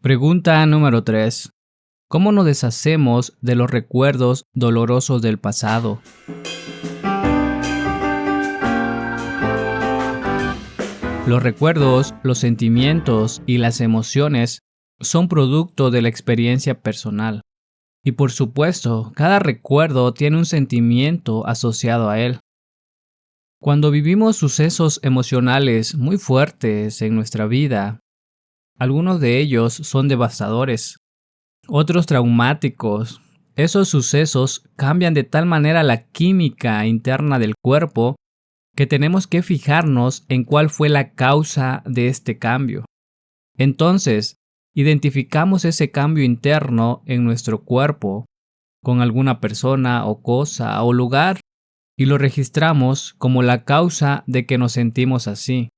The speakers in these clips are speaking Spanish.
Pregunta número 3. ¿Cómo nos deshacemos de los recuerdos dolorosos del pasado? Los recuerdos, los sentimientos y las emociones son producto de la experiencia personal. Y por supuesto, cada recuerdo tiene un sentimiento asociado a él. Cuando vivimos sucesos emocionales muy fuertes en nuestra vida, algunos de ellos son devastadores, otros traumáticos. Esos sucesos cambian de tal manera la química interna del cuerpo que tenemos que fijarnos en cuál fue la causa de este cambio. Entonces, identificamos ese cambio interno en nuestro cuerpo con alguna persona o cosa o lugar y lo registramos como la causa de que nos sentimos así.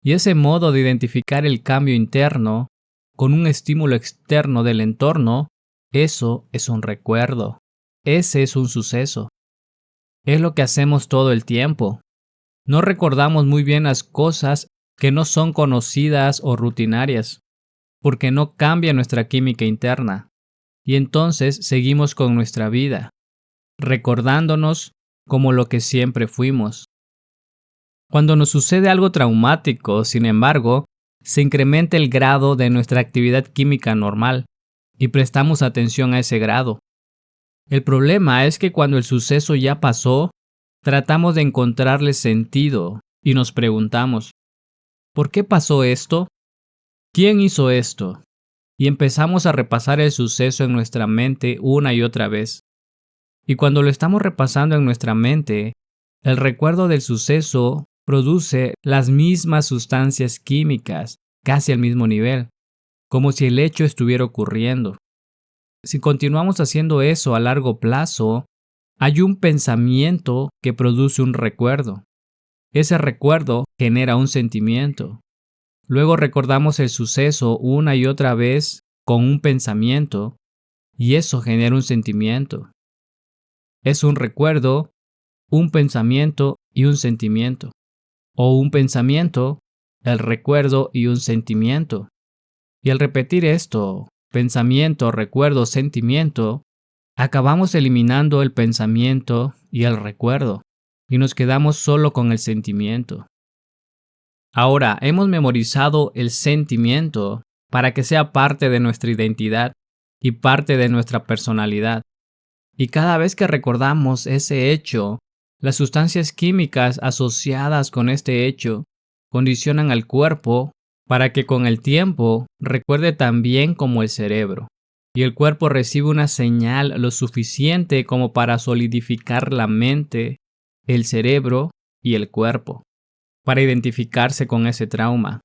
Y ese modo de identificar el cambio interno con un estímulo externo del entorno, eso es un recuerdo. Ese es un suceso. Es lo que hacemos todo el tiempo. No recordamos muy bien las cosas que no son conocidas o rutinarias, porque no cambia nuestra química interna. Y entonces seguimos con nuestra vida, recordándonos como lo que siempre fuimos. Cuando nos sucede algo traumático, sin embargo, se incrementa el grado de nuestra actividad química normal y prestamos atención a ese grado. El problema es que cuando el suceso ya pasó, tratamos de encontrarle sentido y nos preguntamos, ¿por qué pasó esto? ¿Quién hizo esto? Y empezamos a repasar el suceso en nuestra mente una y otra vez. Y cuando lo estamos repasando en nuestra mente, el recuerdo del suceso produce las mismas sustancias químicas, casi al mismo nivel, como si el hecho estuviera ocurriendo. Si continuamos haciendo eso a largo plazo, hay un pensamiento que produce un recuerdo. Ese recuerdo genera un sentimiento. Luego recordamos el suceso una y otra vez con un pensamiento, y eso genera un sentimiento. Es un recuerdo, un pensamiento y un sentimiento. O un pensamiento, el recuerdo y un sentimiento. Y al repetir esto, pensamiento, recuerdo, sentimiento, acabamos eliminando el pensamiento y el recuerdo, y nos quedamos solo con el sentimiento. Ahora, hemos memorizado el sentimiento para que sea parte de nuestra identidad y parte de nuestra personalidad. Y cada vez que recordamos ese hecho, las sustancias químicas asociadas con este hecho condicionan al cuerpo para que con el tiempo recuerde tan bien como el cerebro. Y el cuerpo recibe una señal lo suficiente como para solidificar la mente, el cerebro y el cuerpo, para identificarse con ese trauma.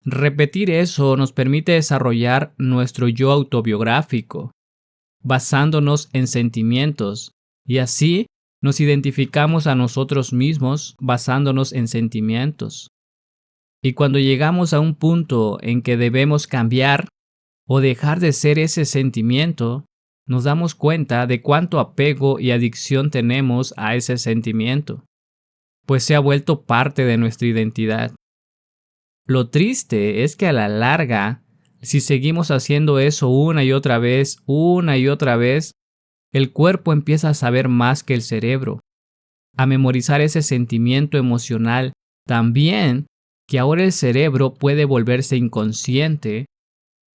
Repetir eso nos permite desarrollar nuestro yo autobiográfico, basándonos en sentimientos, y así nos identificamos a nosotros mismos basándonos en sentimientos. Y cuando llegamos a un punto en que debemos cambiar o dejar de ser ese sentimiento, nos damos cuenta de cuánto apego y adicción tenemos a ese sentimiento, pues se ha vuelto parte de nuestra identidad. Lo triste es que a la larga, si seguimos haciendo eso una y otra vez, el cuerpo empieza a saber más que el cerebro, a memorizar ese sentimiento emocional también, que ahora el cerebro puede volverse inconsciente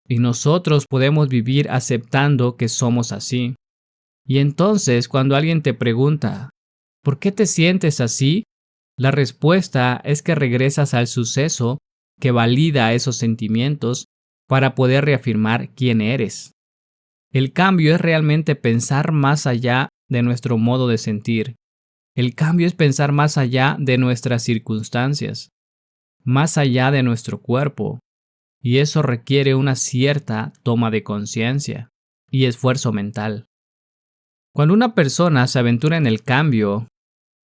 y nosotros podemos vivir aceptando que somos así. Y entonces, cuando alguien te pregunta, ¿por qué te sientes así? La respuesta es que regresas al suceso que valida esos sentimientos para poder reafirmar quién eres. El cambio es realmente pensar más allá de nuestro modo de sentir. El cambio es pensar más allá de nuestras circunstancias, más allá de nuestro cuerpo, y eso requiere una cierta toma de conciencia y esfuerzo mental. Cuando una persona se aventura en el cambio,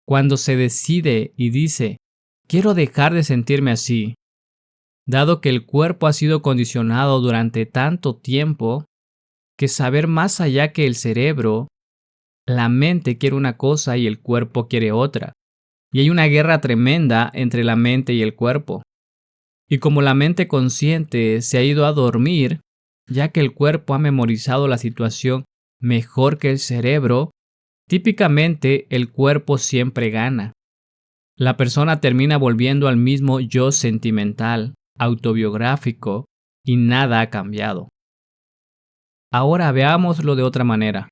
cuando se decide y dice, quiero dejar de sentirme así, dado que el cuerpo ha sido condicionado durante tanto tiempo, que saber más allá que el cerebro, la mente quiere una cosa y el cuerpo quiere otra, y hay una guerra tremenda entre la mente y el cuerpo. Y como la mente consciente se ha ido a dormir, ya que el cuerpo ha memorizado la situación mejor que el cerebro, típicamente el cuerpo siempre gana. La persona termina volviendo al mismo yo sentimental, autobiográfico, y nada ha cambiado. Ahora veámoslo de otra manera.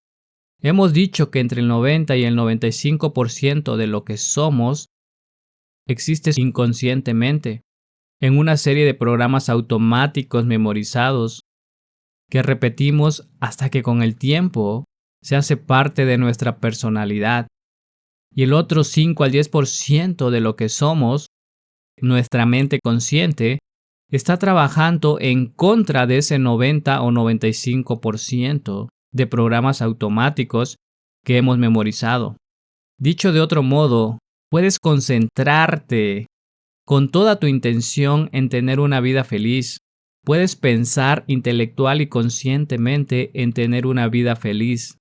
Hemos dicho que entre el 90 y el 95% de lo que somos existe inconscientemente, en una serie de programas automáticos memorizados que repetimos hasta que con el tiempo se hace parte de nuestra personalidad. Y el otro 5 al 10% de lo que somos, nuestra mente consciente, está trabajando en contra de ese 90 o 95% de programas automáticos que hemos memorizado. Dicho de otro modo, puedes concentrarte con toda tu intención en tener una vida feliz. Puedes pensar intelectual y conscientemente en tener una vida feliz.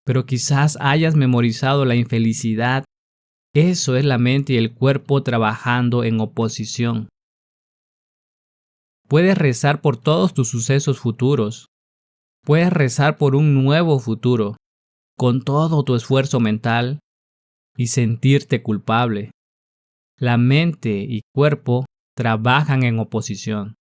Pero quizás hayas memorizado la infelicidad. Eso es la mente y el cuerpo trabajando en oposición. Puedes rezar por todos tus sucesos futuros. Puedes rezar por un nuevo futuro, con todo tu esfuerzo mental, y sentirte culpable. La mente y cuerpo trabajan en oposición.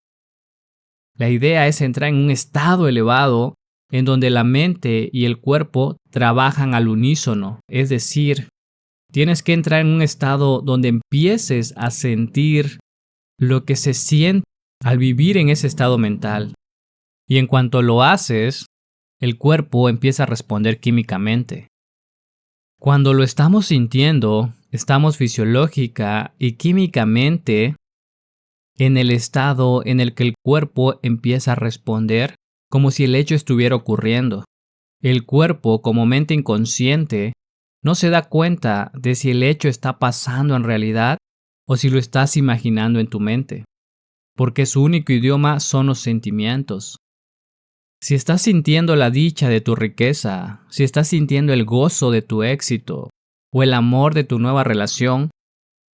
La idea es entrar en un estado elevado en donde la mente y el cuerpo trabajan al unísono, es decir, tienes que entrar en un estado donde empieces a sentir lo que se siente al vivir en ese estado mental. Y en cuanto lo haces, el cuerpo empieza a responder químicamente. Cuando lo estamos sintiendo, estamos fisiológica y químicamente en el estado en el que el cuerpo empieza a responder como si el hecho estuviera ocurriendo. El cuerpo, como mente inconsciente, no se da cuenta de si el hecho está pasando en realidad o si lo estás imaginando en tu mente, porque su único idioma son los sentimientos. Si estás sintiendo la dicha de tu riqueza, si estás sintiendo el gozo de tu éxito, o el amor de tu nueva relación,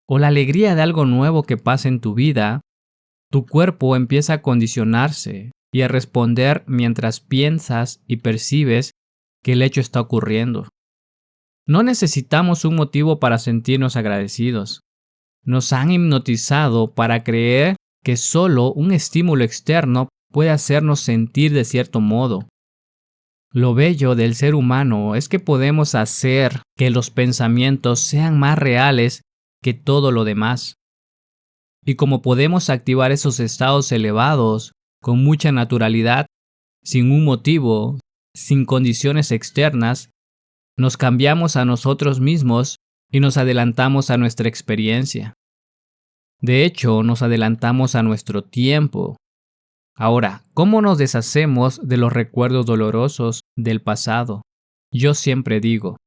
o la alegría de algo nuevo que pasa en tu vida, tu cuerpo empieza a condicionarse y a responder mientras piensas y percibes que el hecho está ocurriendo. No necesitamos un motivo para sentirnos agradecidos. Nos han hipnotizado para creer que solo un estímulo externo puede hacernos sentir de cierto modo. Lo bello del ser humano es que podemos hacer que los pensamientos sean más reales que todo lo demás. Y como podemos activar esos estados elevados con mucha naturalidad, sin un motivo, sin condiciones externas, nos cambiamos a nosotros mismos y nos adelantamos a nuestra experiencia. De hecho, nos adelantamos a nuestro tiempo. Ahora, ¿cómo nos deshacemos de los recuerdos dolorosos del pasado? Yo siempre digo,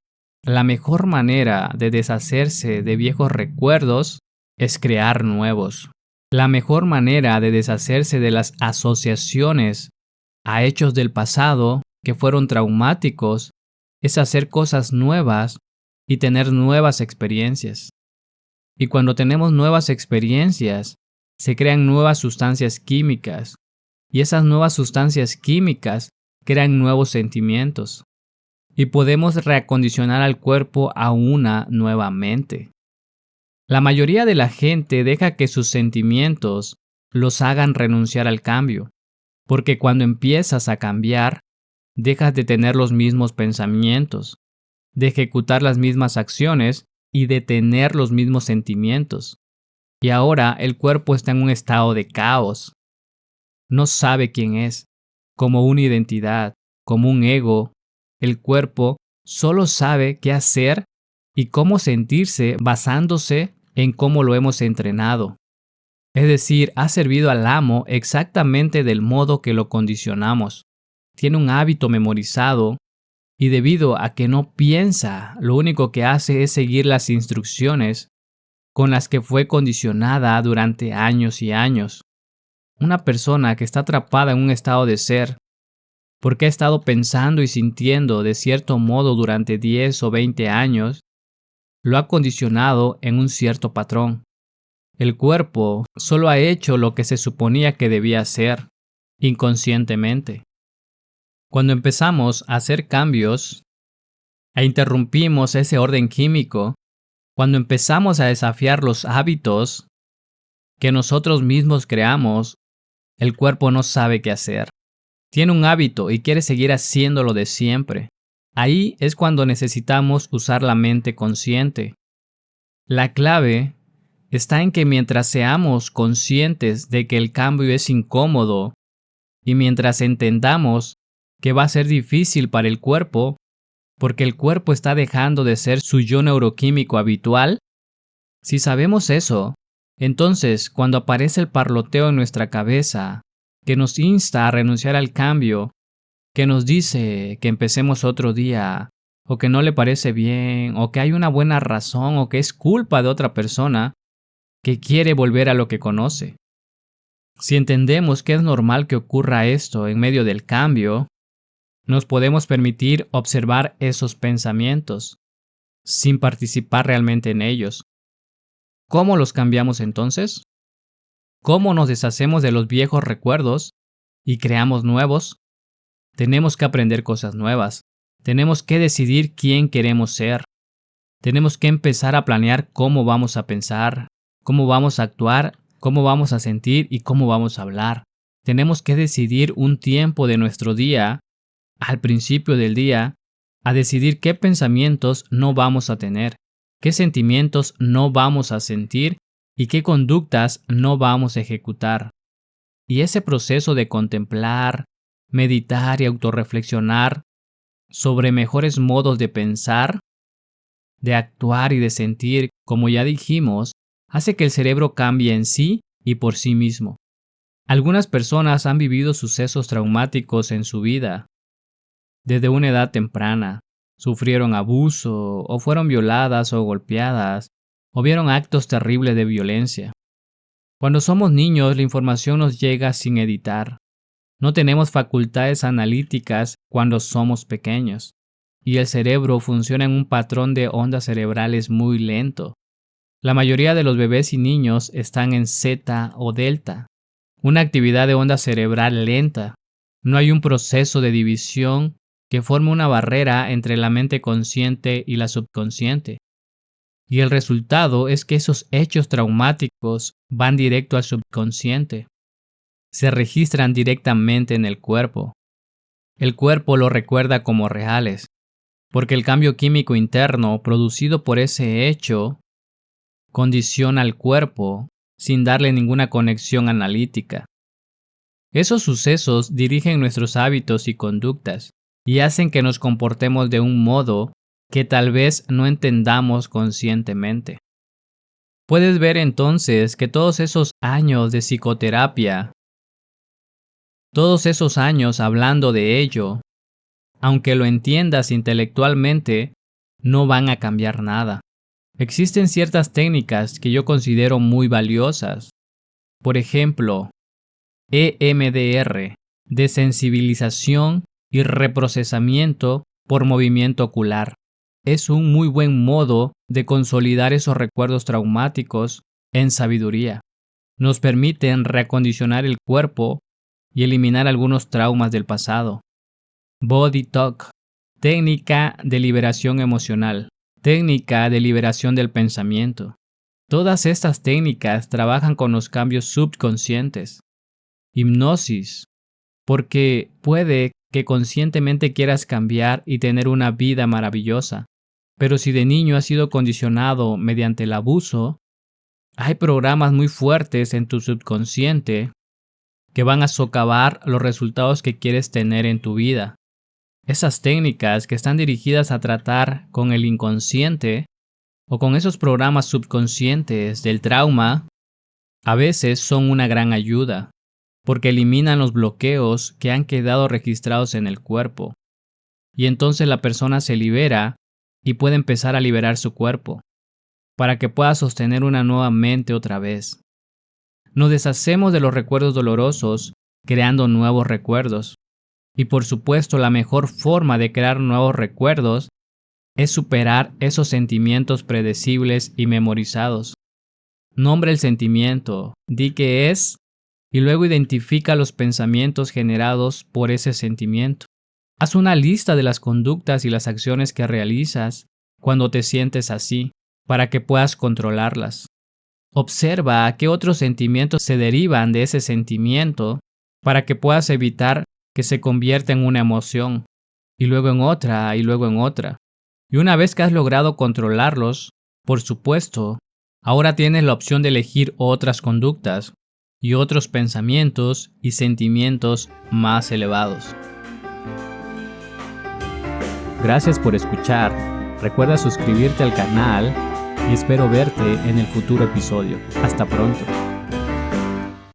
la mejor manera de deshacerse de viejos recuerdos es crear nuevos. La mejor manera de deshacerse de las asociaciones a hechos del pasado que fueron traumáticos es hacer cosas nuevas y tener nuevas experiencias. Y cuando tenemos nuevas experiencias, se crean nuevas sustancias químicas, y esas nuevas sustancias químicas crean nuevos sentimientos. Y podemos reacondicionar al cuerpo a una nueva mente. La mayoría de la gente deja que sus sentimientos los hagan renunciar al cambio, porque cuando empiezas a cambiar, dejas de tener los mismos pensamientos, de ejecutar las mismas acciones y de tener los mismos sentimientos. Y ahora el cuerpo está en un estado de caos. No sabe quién es, como una identidad, como un ego. El cuerpo solo sabe qué hacer y cómo sentirse basándose en cómo lo hemos entrenado. Es decir, ha servido al amo exactamente del modo que lo condicionamos. Tiene un hábito memorizado y debido a que no piensa, lo único que hace es seguir las instrucciones con las que fue condicionada durante años y años. Una persona que está atrapada en un estado de ser, porque ha estado pensando y sintiendo de cierto modo durante 10 o 20 años, lo ha condicionado en un cierto patrón. El cuerpo solo ha hecho lo que se suponía que debía hacer, inconscientemente. Cuando empezamos a hacer cambios e interrumpimos ese orden químico, cuando empezamos a desafiar los hábitos que nosotros mismos creamos, el cuerpo no sabe qué hacer. Tiene un hábito y quiere seguir haciéndolo de siempre. Ahí es cuando necesitamos usar la mente consciente. La clave está en que mientras seamos conscientes de que el cambio es incómodo y mientras entendamos que va a ser difícil para el cuerpo, porque el cuerpo está dejando de ser su yo neuroquímico habitual, si sabemos eso, entonces cuando aparece el parloteo en nuestra cabeza, que nos insta a renunciar al cambio, que nos dice que empecemos otro día, o que no le parece bien, o que hay una buena razón, o que es culpa de otra persona, que quiere volver a lo que conoce. Si entendemos que es normal que ocurra esto en medio del cambio, nos podemos permitir observar esos pensamientos, sin participar realmente en ellos. ¿Cómo los cambiamos entonces? ¿Cómo nos deshacemos de los viejos recuerdos y creamos nuevos? Tenemos que aprender cosas nuevas. Tenemos que decidir quién queremos ser. Tenemos que empezar a planear cómo vamos a pensar, cómo vamos a actuar, cómo vamos a sentir y cómo vamos a hablar. Tenemos que decidir un tiempo de nuestro día, al principio del día, a decidir qué pensamientos no vamos a tener, qué sentimientos no vamos a sentir y qué conductas no vamos a ejecutar. Y ese proceso de contemplar, meditar y autorreflexionar sobre mejores modos de pensar, de actuar y de sentir, como ya dijimos, hace que el cerebro cambie en sí y por sí mismo. Algunas personas han vivido sucesos traumáticos en su vida. Desde una edad temprana, sufrieron abuso o fueron violadas o golpeadas o vieron actos terribles de violencia. Cuando somos niños, la información nos llega sin editar. No tenemos facultades analíticas cuando somos pequeños, y el cerebro funciona en un patrón de ondas cerebrales muy lento. La mayoría de los bebés y niños están en zeta o delta, una actividad de onda cerebral lenta. No hay un proceso de división que forme una barrera entre la mente consciente y la subconsciente. Y el resultado es que esos hechos traumáticos van directo al subconsciente. Se registran directamente en el cuerpo. El cuerpo lo recuerda como reales, porque el cambio químico interno producido por ese hecho condiciona al cuerpo sin darle ninguna conexión analítica. Esos sucesos dirigen nuestros hábitos y conductas y hacen que nos comportemos de un modo que tal vez no entendamos conscientemente. Puedes ver entonces que todos esos años de psicoterapia, todos esos años hablando de ello, aunque lo entiendas intelectualmente, no van a cambiar nada. Existen ciertas técnicas que yo considero muy valiosas. Por ejemplo, EMDR, desensibilización y reprocesamiento por movimiento ocular. Es un muy buen modo de consolidar esos recuerdos traumáticos en sabiduría. Nos permiten reacondicionar el cuerpo y eliminar algunos traumas del pasado. Body Talk, técnica de liberación emocional, técnica de liberación del pensamiento. Todas estas técnicas trabajan con los cambios subconscientes. Hipnosis, porque puede que conscientemente quieras cambiar y tener una vida maravillosa, pero si de niño has sido condicionado mediante el abuso, hay programas muy fuertes en tu subconsciente que van a socavar los resultados que quieres tener en tu vida. Esas técnicas que están dirigidas a tratar con el inconsciente o con esos programas subconscientes del trauma, a veces son una gran ayuda, porque eliminan los bloqueos que han quedado registrados en el cuerpo. Y entonces la persona se libera y puede empezar a liberar su cuerpo, para que pueda sostener una nueva mente otra vez. Nos deshacemos de los recuerdos dolorosos, creando nuevos recuerdos. Y por supuesto, la mejor forma de crear nuevos recuerdos es superar esos sentimientos predecibles y memorizados. Nombra el sentimiento, di qué es y luego identifica los pensamientos generados por ese sentimiento. Haz una lista de las conductas y las acciones que realizas cuando te sientes así, para que puedas controlarlas. Observa qué otros sentimientos se derivan de ese sentimiento para que puedas evitar que se convierta en una emoción, y luego en otra, y luego en otra. Y una vez que has logrado controlarlos, por supuesto, ahora tienes la opción de elegir otras conductas y otros pensamientos y sentimientos más elevados. Gracias por escuchar. Recuerda suscribirte al canal y espero verte en el futuro episodio. Hasta pronto.